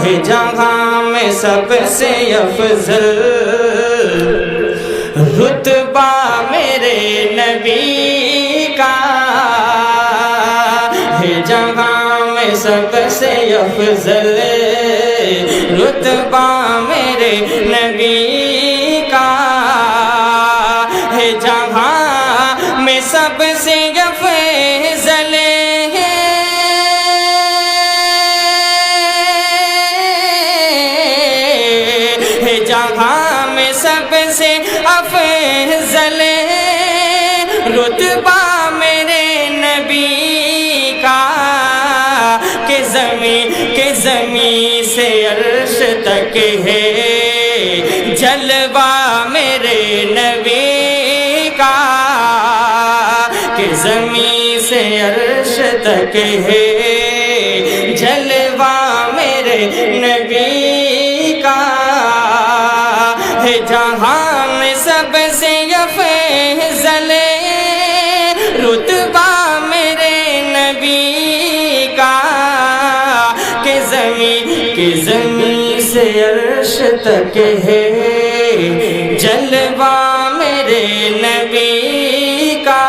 ہے جہاں میں سب سے افضل رتبہ میرے نبی کا ہے جہاں میں سب سے افضل رتبہ میرے نبی کا ہے جہاں میں سب سے افضل ہے جہاں میں سب سے افضل رتبہ میرے نبی کا کہ زمین سے عرش تک ہے جلوہ میرے نبی کا کہ زمین سے عرش تک ہے جلوہ میرے نبی کا ہے جہاں میں سب سے افضل رتبہ میرے نبی کا کہ زمین سے عرش تک ہے جلوہ میرے نبی کا۔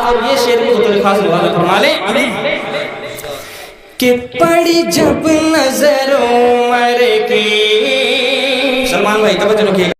اور یہ شعر کو خود خاص لغات فرما لیں کہ پڑی جب نظر عمر کی، سلمان بھائی توجہ رکھیے۔